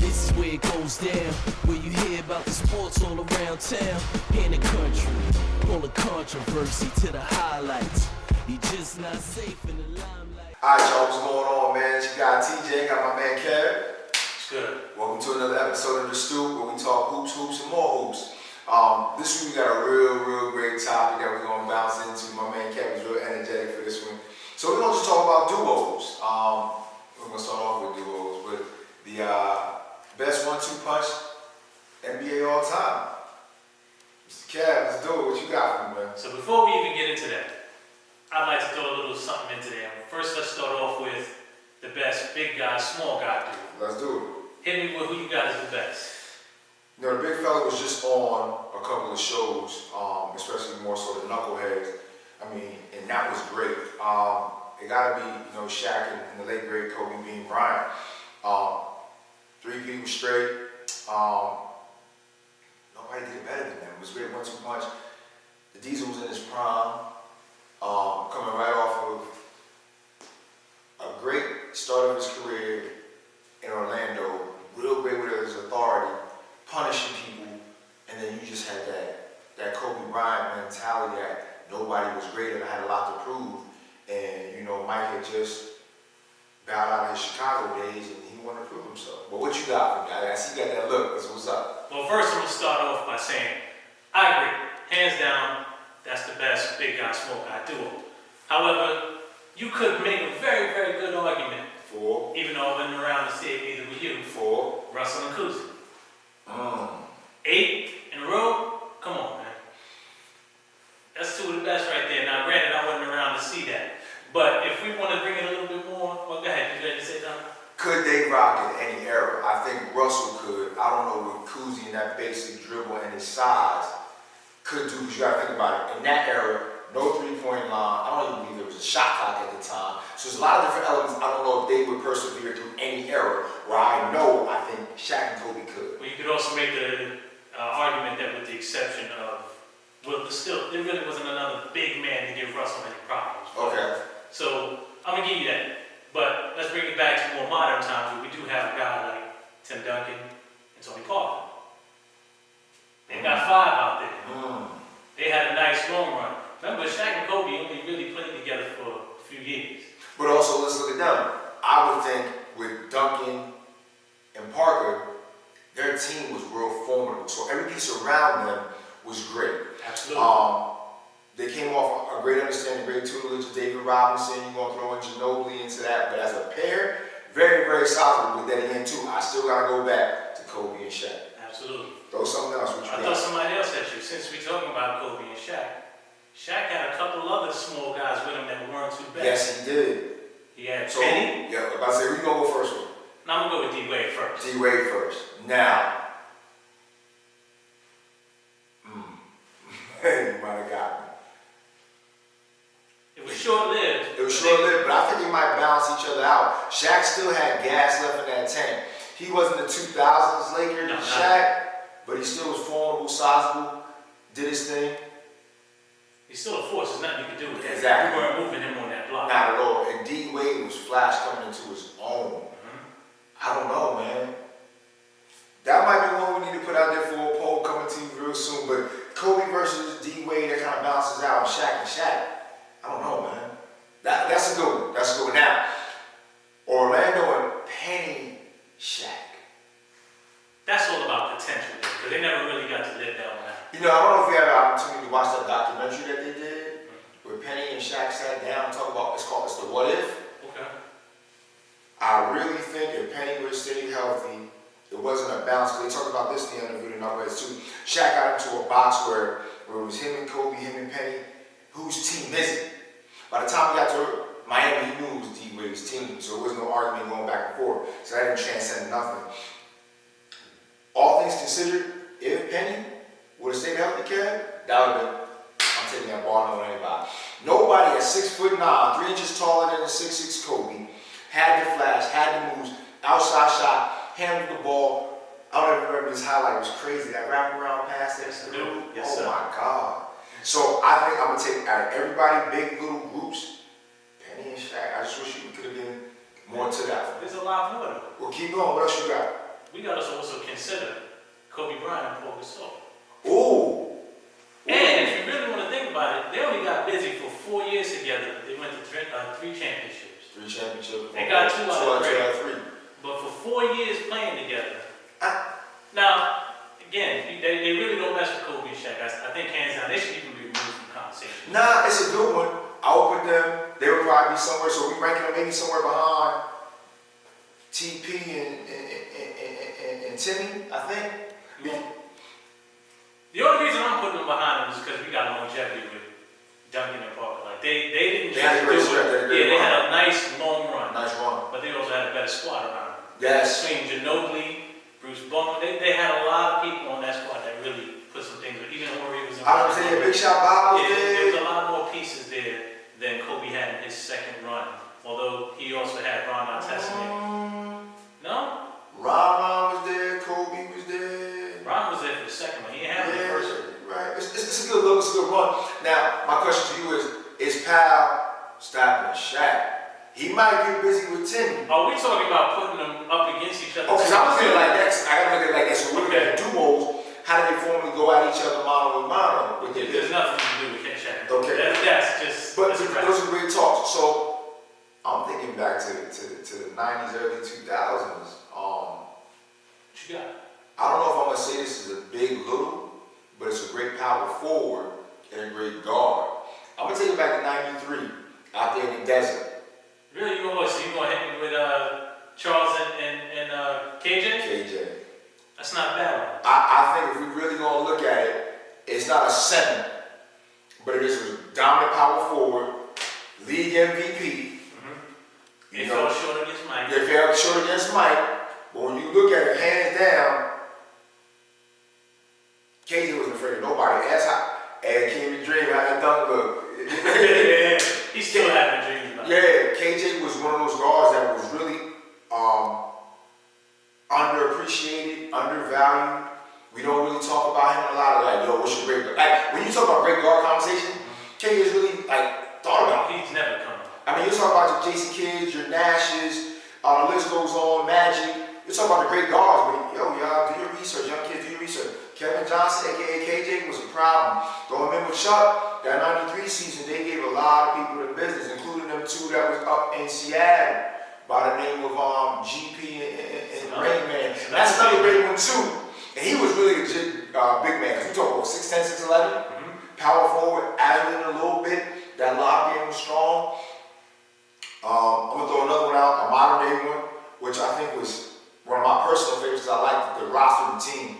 this is where it goes down. Where you hear about the sports all around town. In the country, all the controversy to the highlights. You just not safe in the limelight. Alright, y'all, what's going on, man? It's your guy TJ, got my man Kev. It's good. Welcome to another episode of the Stoop, where we talk hoops, and more hoops. This week we got a real great topic that we're gonna bounce into. My man Kev is real energetic for this one. So we're gonna just talk about duos. We're gonna start off with duos, but the best 1-2 punch NBA all time. Mr. Kev, let's do it. What you got for me, man? So before we even get into that, I'd like to throw a little something into there. First, let's start off with the best big guy, small guy duo. Let's do it. Hit me with who you got as the best. You know, the big fella was just on a couple of shows, especially more so the Knuckleheads. I mean, and that was great. It gotta be, you know, Shaq and the late great Kobe Bean Bryant. 3 people straight. Nobody did it better than them. It was a great 1-2 punch. The Diesel was in his prime, coming right off of a great start of his career in Orlando. Real great with his authority, punishing people, and then you just had that Kobe Bryant mentality that nobody was greater and had a lot to prove. And you know, Mike had just bowed out of his Chicago days, and he wanted to prove himself. But what you got for me? I see you got that look. So what's up? Well, first I'm gonna start off by saying I agree, hands down, that's the best big guy, small guy duo. However, you could make a very good argument For? even though I wasn't around to see it either with you. For? Russell and Kuzma. 8 in a row? Come on, man. That's 2 of the best right there. Now, granted, I wasn't around to see that. But if we want to bring it a little bit more, well, go ahead. You ready to say something? Could they rock in any era? I think Russell could. I don't know what Kuzma and that basic dribble and his size could do, because you got to think about it. In that era, no three-point line. I don't even believe there was a shot clock at the time. So there's a lot of different elements. I don't know if they would persevere through any era, where I think Shaq and Kobe could. Well, you could also make the argument that with the exception of, well, there really wasn't another big man to give Russell any problems. Okay. So I'm going to give you that. But let's bring it back to more modern times where we do have a guy like Tim Duncan and Tony Parker. They got 5 out there. They had a nice long run. Remember, Shaq and Kobe only really played together for a few years. But also, let's look at them. I would think with Duncan and Parker, their team was real formidable. So every piece around them was great. Absolutely. They came off a great understanding, great tutelage of David Robinson. You're going to throw in Ginobili into that. But as a pair, very solid. But then again, too, I still got to go back to Kobe and Shaq. Absolutely. Throw something else. What you I thought somebody else at you. Since we're talking about Kobe and Shaq, Shaq had a couple other small guys with him that weren't too bad. Yes, he did. He had So, Penny. yeah, about to say, who you going to go first with? Now I'm going to go with D-Wade first. D-Wade first. Now, you might have got me. It was short-lived. It was short-lived, but I think they might balance each other out. Shaq still had gas left in that tank. He wasn't the 2000s Laker Shaq, but he still was formidable, sizable, did his thing. He's still a force. There's nothing you can do with that. Exactly. You weren't moving him on that block. Not at all. And D-Wade was Flash coming into his own. I don't know, man. That might be one we need to put out there for a poll coming to you real soon. But Kobe versus D-Wade, that kind of balances out. Shaq and Shaq. I don't know, man. That's a good one. That's a good one. Now, Orlando and Penny Shaq. That's all about potential, because they never really got to live that one out. You know, I don't know if you had an opportunity to watch that documentary that they did, where Penny and Shaq sat down and talked about, it's the What If. Okay. I really think if Penny would have stayed healthy, it wasn't a balance. They talked about this in the interview in Knuckleheads too. Shaq got into a box where it was him and Kobe, him and Penny. Whose team is it? By the time he got to Miami, he knew it was D-Wade's team, so there was no argument going back and forth. So that didn't transcend nothing. All things considered, if Penny would have stayed healthy, Kev, that would have been, I'm taking that ball, no anybody. Nobody at 6'9", 3 inches taller than the 6'6" Kobe, had the flash, had the moves, outside shot, handled the ball. I don't even remember this highlight, it was crazy. That wraparound pass there. Yes, sir. My God. So I think I'm going to take, out of everybody, big little groups, Penny and Shaq. I just wish you could have been more to that. There's a lot more though. Well, keep going. What else you got? We got a Bryant and Paul Gasol. Ooh. And if you really want to think about it, they only got busy for 4 years together. They went to 3 championships. 3 championships. They got 2 out of 3. 3. But for 4 years playing together. Now, again, they really don't mess with Kobe and Shaq. I think hands down, they should even be removed from the conversation. Nah, it's a good one. I would put them, they would probably be somewhere, so we ranking them maybe somewhere behind TP and Timmy, I think. The only reason I'm putting them behind them is because we got longevity with Duncan and Parker. Like they didn't just had a great stretch. they had a nice long run. Nice run. But they also had a better squad around them. Yes. Between Ginobili, Bruce Bowen, they had a lot of people on that squad that really put some things. Even Horry was. I was saying, Big Shot Bob was there there. was a lot more pieces there than Kobe had in his second run. Although he also had Ron Artest in there. No? Ron was there. Kobe was there. Ron was there for the second one. He didn't have the first one. Right. It's a good look. It's a good run. Now, my question to you is Pal stopping Shaq? He might get busy with Timmy. Are we talking about putting them up against each other? Oh, because I'm looking at it like that. I gotta look at it like that. So we're looking at the duos. How do they formally go at each other mano a mano? There's nothing to do with Shaq. Okay. That's just. But those are great talks. So I'm thinking back to the 90s, early 2000s. What you got? I don't know if I'm gonna say this is a big little, but it's a great power forward and a great guard. I'm gonna take it back to '93 out there in the desert. Really, you gonna hit me with Charles and KJ? KJ. That's not a bad one. I think if we really gonna look at it, it's not a center, but it is a dominant power forward, league MVP. They fell short against Mike. They fell short against Mike. But when you look at it, hands down, KJ wasn't afraid of nobody. As King Dream, how that dunk look. Yeah, he's still having dreams about it. Yeah, KJ was one of those guards that was really underappreciated, undervalued. We don't really talk about him a lot. Like, yo, what's your great guard? Like, when you talk about great guard conversation, KJ is really thought about. He's never come up. I mean, you talk about your Jason Kidds, your Nashes, the list goes on, Magic. You talk about the great guards, but yo, y'all do your research, young kids do your research. Kevin Johnson, aka KJ, was a problem. Don't remember Chuck, that '93 season, they gave a lot of people the business, including them two that was up in Seattle by the name of GP and Rain Man. And that's another great one too. And he was really a legit big man. Cause we talk about 6'10", 6'11", power forward, agile a little bit. That lob game was strong. I'm gonna throw another one out, a modern day one, which I think was one of my personal favorites because I liked the roster of the team.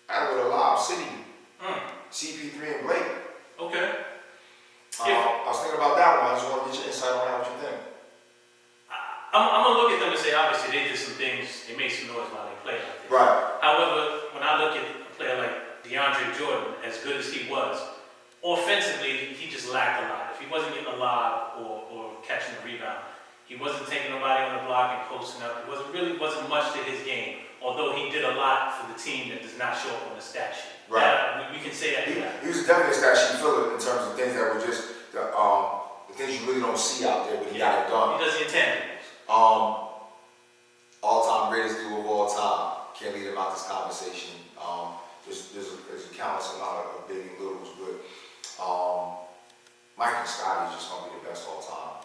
I would allow City, CP3 and Blake. Okay. I was thinking about that one. I just want to get your insight on that. What you think? I'm gonna look at them and say, obviously they did some things. They made some noise while they played. Right. However, when I look at a player like DeAndre Jordan, as good as he was, offensively he just lacked a lot. If he wasn't getting a lob or catching a rebound, he wasn't taking nobody on the block and posting up. It wasn't much to his game. Although he did a lot for the team that does not show up on the stat sheet. Right. We can say that. He was definitely a stat sheet filler in terms of things that were just the things you really don't see out there, but he got it done. He does the intangibles. All-time greatest duo of all time. Can't leave him out this conversation. There's a countless amount of big and littles, but Mike and Scotty is just going to be the best all time.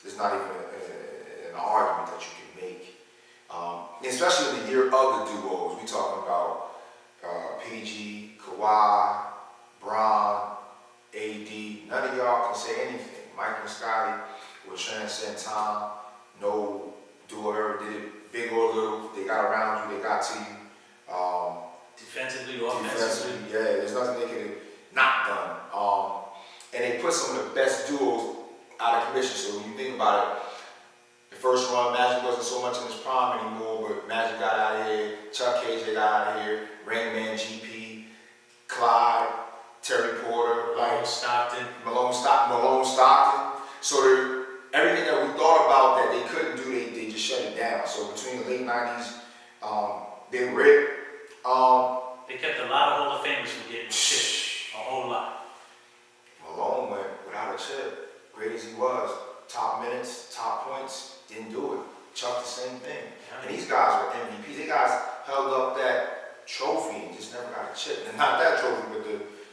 There's not even an argument that you can make. Especially in the year of the duos, we talking about PG, Kawhi, Bron, AD. None of y'all can say anything. Mike and Scotty will transcend time. No duo ever did it, big or little. They got around you, they got to you. Defensively or offensively. Yeah, there's nothing they could have not done. And they put some of the best duos out of commission. So when you think about it, the first run, Magic wasn't so much in his prime anymore, but Magic got out of here, Chuck KJ got out of here, Rain Man GP, Clyde, Terry Porter, Malone Stockton. So everything that we thought about that they couldn't do, they just shut it down. So between the late 90s, they were it. They kept a lot of Hall of Famers from getting chipped. A whole lot. Malone went without a chip. Great as he was, top minutes, top points, didn't do it. Chuck the same thing. And these guys were MVPs. These guys held up that not that trophy, but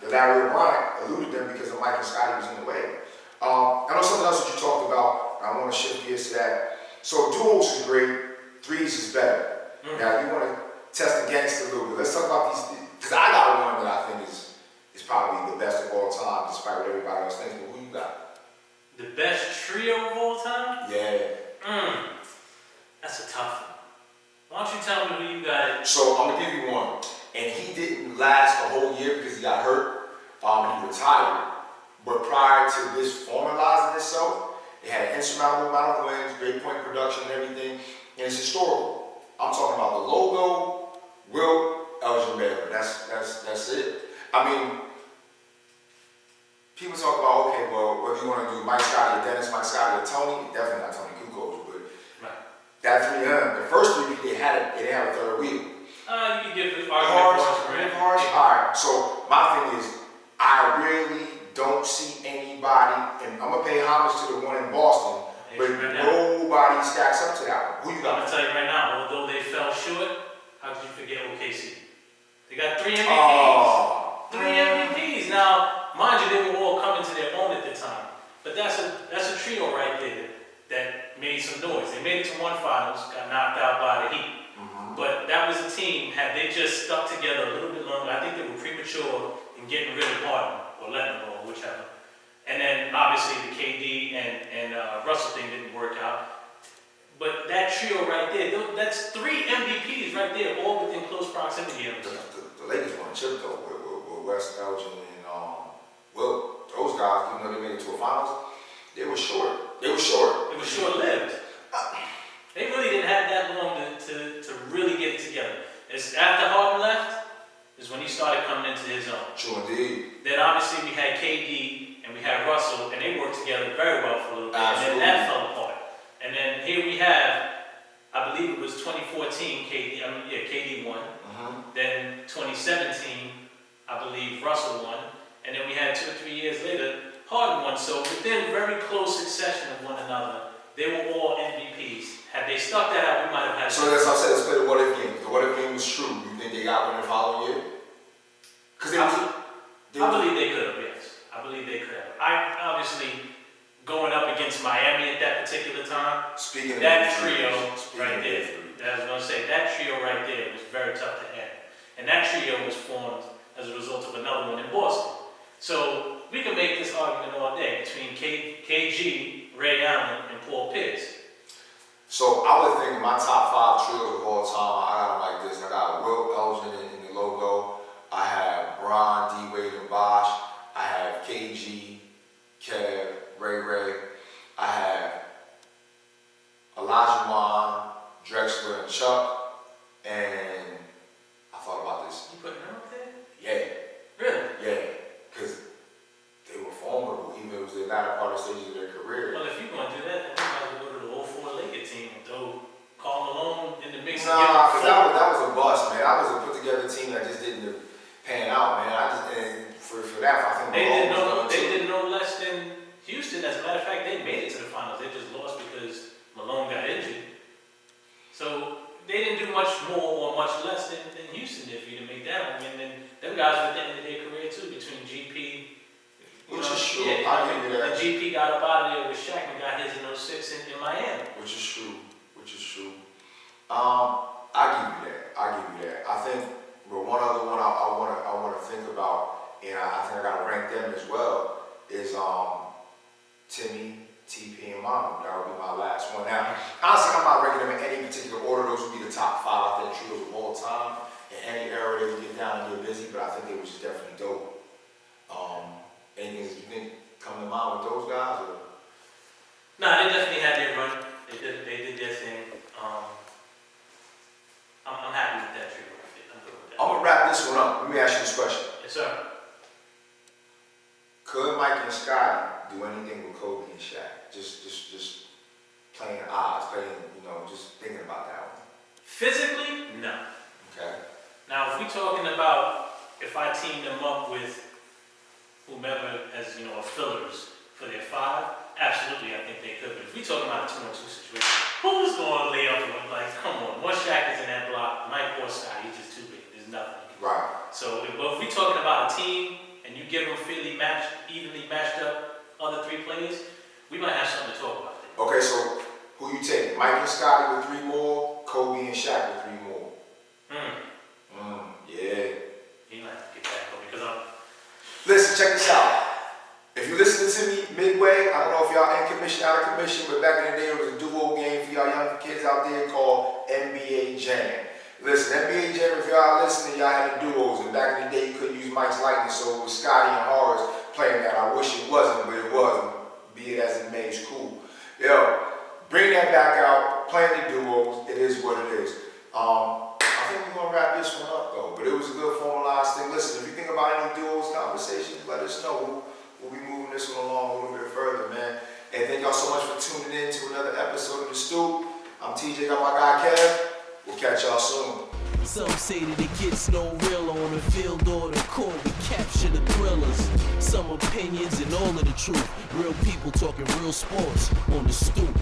the Larry O'Brien eluded them because of Mike and Scotty was in the way. I know something else that you talked about. I want to shift gears to that. So duos is great, threes is better. Now you want to test the gangster a little bit. Let's talk about these, because I got one that I think is probably the best of all time, despite what everybody else thinks. But who you got? The best trio of all time? Yeah. That's a tough one. Why don't you tell me who you got? So I'm gonna give you one, and he didn't last the whole year because he got hurt. He retired. But prior to this formalizing itself, it had an insurmountable amount of wins, great point production and everything, and it's historical. I'm talking about the logo, Wilt, Elgin Baylor. That's it. I mean, people talk about, okay, well, whether you want to do Mike Scotty or Dennis, Mike Scotty or Tony, definitely not Tony Kukoc, but that 3 the first 3 they didn't have a third wheel. You can give it argument All right, so my thing is, I really don't see anybody, and I'm going to pay homage to the one in Boston, but nobody stacks up to that one. Who you got? I'm going to tell you right now, although they fell short, how could you forget OKC? They got 3 MVPs. 3 MVPs. Now, mind you, they were all coming to their own at the time, but that's a trio right there that made some noise. They made it to one finals, got knocked out by the Heat. But that was a team, had they just stuck together a little bit longer, I think they were premature in getting rid of Harden, or letting them go, whichever. And then obviously the KD and Russell thing didn't work out. But that trio right there, that's 3 MVPs right there, all within close proximity of each other. The Lakers won a chip though with West Elgin and Wilt. Those guys, even though they made it to a finals, they were short. It was short-lived. They really didn't have that long to really get it together. It's after Harden left is when he started coming into his own. True indeed. Then obviously we had KD and we had Russell, and they worked together very well for a little bit. Absolutely. And then that fell apart. And then here we have, I believe it was 2014, KD won. Then 2017, I believe Russell won. And then we had 2 or 3 years later, Harden won. So within very close succession of one another, they were all MVPs. Had they stuck that out, we might have had. So that's what I said. Let's play the what if game. The what if game was true. You think they got one the following year? Because I believe they could have. Yes, I believe they could have. I obviously going up against Miami at that particular time. Speaking that of trio right there. I was going to say that trio right there was very tough to end, and that trio was formed as a result of another one in Boston. So we can make this argument all day between KG, Ray Allen, and Paul Pierce. So I would think my top 5 trios of all time, I got them like this. I got Wilt, Elgin in the logo. I have Bron, D-Wade, and Bosh. I have KG, Kev, Ray. I have Olajuwon, Drexler, and Chuck. And I thought about this. You putting them up there? Yeah. Really? Yeah. Because they were formidable, even if it was the latter part of the stages of their career. Well, if you're going to do that, then you might as well go to the 04 Lakers team and throw Karl Malone in the mix. Nah, because that was a bust, man. That was a put-together team that just didn't pan out, man. For that, I think they did no less than Houston. As a matter of fact, they made it to the finals. They just lost because Malone got injured. So they didn't do much more or much less than Houston did for you to make that one. And then them guys were at the end of their career too, between GP. Which is true. Yeah, I'll give you that. And GP got up out of there with Shaq and got his in 06 in Miami. Which is true. I give you that. I think, but one other one I want to think about, and I think I got to rank them as well, is Timmy, TP, and Manu. That would be my last one. Now, honestly, I'm not ranking them in any particular order. Those would be the top 5, I think, trios of all time. In any era, they would get down and get busy, but I think they was just definitely dope. Anything that you think come to mind with those guys? Or? Nah, they definitely had their run. They did their thing. I'm happy with that trio. I'm good with that. I'm gonna wrap this one up. Let me ask you this question. Yes, sir. Could Mike and Scotty do anything with Kobe and Shaq? Just playing odds, just thinking about that one. Physically, no. Okay. Now, if we're talking about if I team them up with whomever as a fillers for their 5, absolutely, I think they could. But if we're talking about a 2-on-2 situation, who's going to lay up with them? Like, come on, once Shaq is in that block, Mike or Scotty, he's just too big. There's nothing. Right. So, but team and you give them evenly matched up other three players, we might have something to talk about there. Okay, so who you take? Mike and Scotty with 3 more, Kobe and Shaq with 3 more. Yeah. He might have to get back on because I'm. Listen, check this out. If you're listening to me midway, I don't know if y'all in commission, out of commission, but back in the day, it was a duo game for y'all young kids out there called NBA Jam. Listen, NBA Jam, if y'all listening, y'all had the duos, and back in the day, you couldn't use Mike's likeness, so it was Scotty and Horace playing that. I wish it wasn't, but it was. Be it as it may, it's cool. Yo, bring that back out, playing the duos, it is what it is. I think we're gonna wrap this one up though, but it was a good formalized thing. Listen, if you think about any duos conversations, let us know. We'll be moving this one along a little bit further, man. And thank y'all so much for tuning in to another episode of The Stoop. I'm TJ, got my guy Kev. We'll catch y'all soon. Some say that it gets no realer on the field or the court. We capture the thrillers. Some opinions and all of the truth. Real people talking real sports on The Stoop.